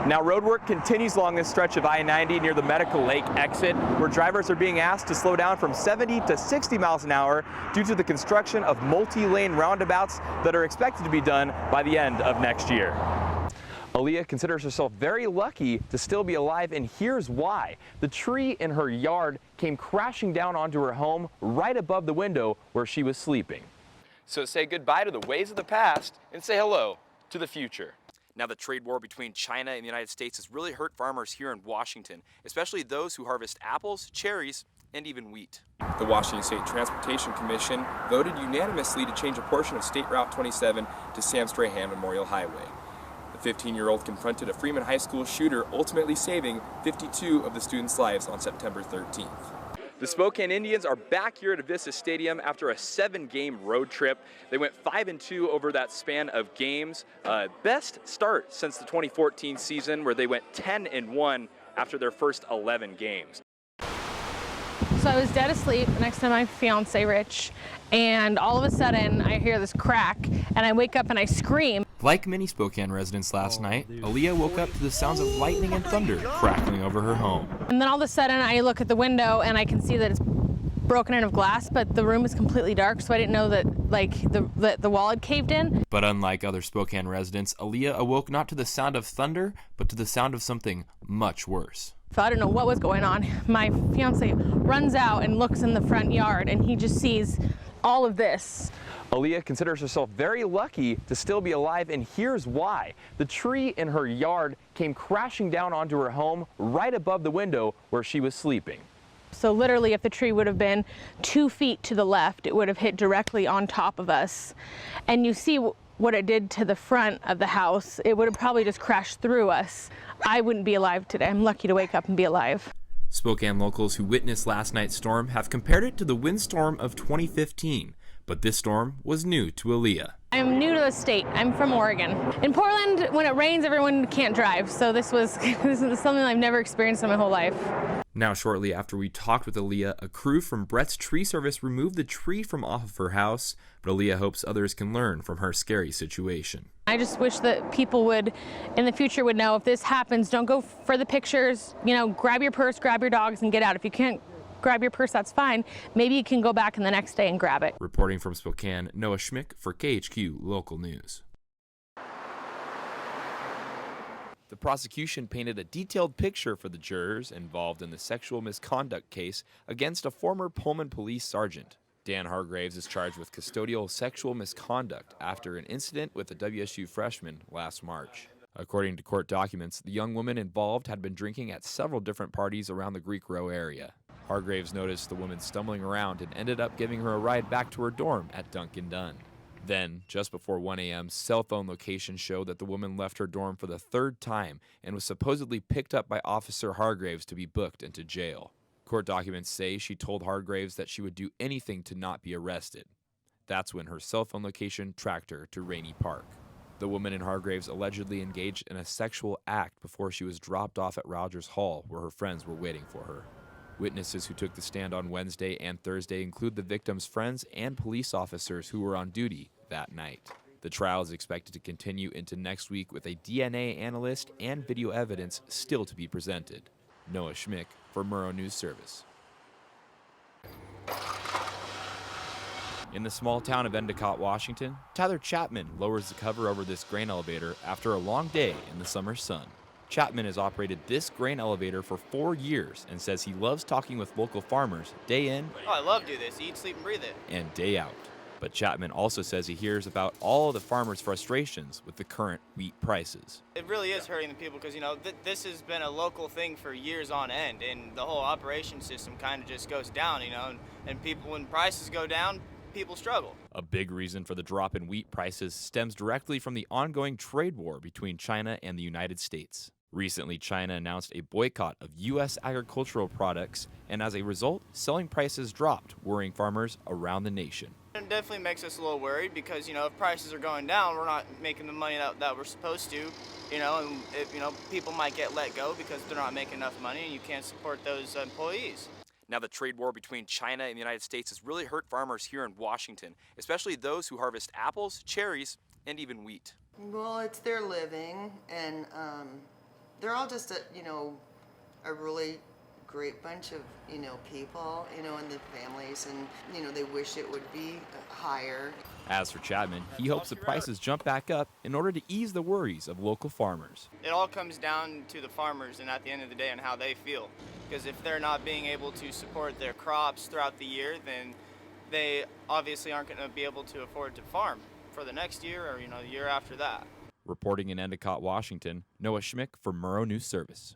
Now, road work continues along this stretch of I-90 near the Medical Lake exit, where drivers are being asked to slow down from 70 to 60 miles an hour due to the construction of multi-lane roundabouts that are expected to be done by the end of next year. Aaliyah considers herself very lucky to still be alive, and here's why. The tree in her yard came crashing down onto her home right above the window where she was sleeping. So say goodbye to the ways of the past and say hello to the future. Now, the trade war between China and the United States has really hurt farmers here in Washington, especially those who harvest apples, cherries, and even wheat. The Washington State Transportation Commission voted unanimously to change a portion of State Route 27 to Sam Strahan Memorial Highway. The 15-year-old confronted a Freeman High School shooter, ultimately saving 52 of the students' lives on September 13th. The Spokane Indians are back here at Avista Stadium after a 7-game road trip. They went 5-2 over that span of games. Best start since the 2014 season, where they went 10-1 after their first 11 games. So I was dead asleep next to my fiance, Rich, and all of a sudden I hear this crack, and I wake up and I scream. Like many Spokane residents last night, Aaliyah woke up to the sounds of lightning and thunder crackling over her home. And then all of a sudden I look at the window and I can see that it's broken in of glass, but the room is completely dark, so I didn't know that the wall had caved in. But unlike other Spokane residents, Aaliyah awoke not to the sound of thunder, but to the sound of something much worse. So I don't know what was going on. My fiance runs out and looks in the front yard, and he just sees all of this. Aaliyah considers herself very lucky to still be alive, and here's why. The tree in her yard came crashing down onto her home right above the window where she was sleeping. So literally, if the tree would have been 2 feet to the left, it would have hit directly on top of us. And you see what it did to the front of the house. It would have probably just crashed through us. I wouldn't be alive today. I'm lucky to wake up and be alive. Spokane locals who witnessed last night's storm have compared it to the windstorm of 2015, but this storm was new to Aaliyah. I'm new to the state. I'm from Oregon. In Portland, when it rains, everyone can't drive. So this is something I've never experienced in my whole life. Now, shortly after we talked with Aaliyah, a crew from Brett's Tree Service removed the tree from off of her house, but Aaliyah hopes others can learn from her scary situation. I just wish that people would, in the future, would know if this happens, don't go for the pictures. You know, grab your purse, grab your dogs, and get out. If you can't grab your purse, that's fine. Maybe you can go back in the next day and grab it. Reporting from Spokane, Noah Schmick for KHQ Local News. The prosecution painted a detailed picture for the jurors involved in the sexual misconduct case against a former Pullman Police sergeant. Dan Hargraves is charged with custodial sexual misconduct after an incident with a WSU freshman last March. According to court documents, the young woman involved had been drinking at several different parties around the Greek Row area. Hargraves noticed the woman stumbling around and ended up giving her a ride back to her dorm at Dunkin' Dunn. Then, just before 1 a.m., cell phone locations showed that the woman left her dorm for the 3rd time and was supposedly picked up by Officer Hargraves to be booked into jail. Court documents say she told Hargraves that she would do anything to not be arrested. That's when her cell phone location tracked her to Rainey Park. The woman and Hargraves allegedly engaged in a sexual act before she was dropped off at Rogers Hall, where her friends were waiting for her. Witnesses who took the stand on Wednesday and Thursday include the victim's friends and police officers who were on duty that night. The trial is expected to continue into next week with a DNA analyst and video evidence still to be presented. Noah Schmick for Murrow News Service. In the small town of Endicott, Washington, Tyler Chapman lowers the cover over this grain elevator after a long day in the summer sun. Chapman has operated this grain elevator for 4 years and says he loves talking with local farmers day in I love to do this. Eat, sleep, and breathe it. and day out. But Chapman also says he hears about all of the farmers' frustrations with the current wheat prices. It really is hurting the people because, this has been a local thing for years on end, and the whole operation system kind of just goes down, and people, when prices go down, people struggle. A big reason for the drop in wheat prices stems directly from the ongoing trade war between China and the United States. Recently, China announced a boycott of U.S. agricultural products, and as a result, selling prices dropped, worrying farmers around the nation. It definitely makes us a little worried because, if prices are going down, we're not making the money that we're supposed to, and people might get let go because they're not making enough money and you can't support those employees. Now, the trade war between China and the United States has really hurt farmers here in Washington, especially those who harvest apples, cherries, and even wheat. Well, it's their living, and They're all just a really great bunch of, people, and the families, and, they wish it would be higher. As for Chapman, he hopes the prices jump back up in order to ease the worries of local farmers. It all comes down to the farmers and at the end of the day and how they feel. Because if they're not being able to support their crops throughout the year, then they obviously aren't going to be able to afford to farm for the next year or, the year after that. Reporting in Endicott, Washington, Noah Schmick for Murrow News Service.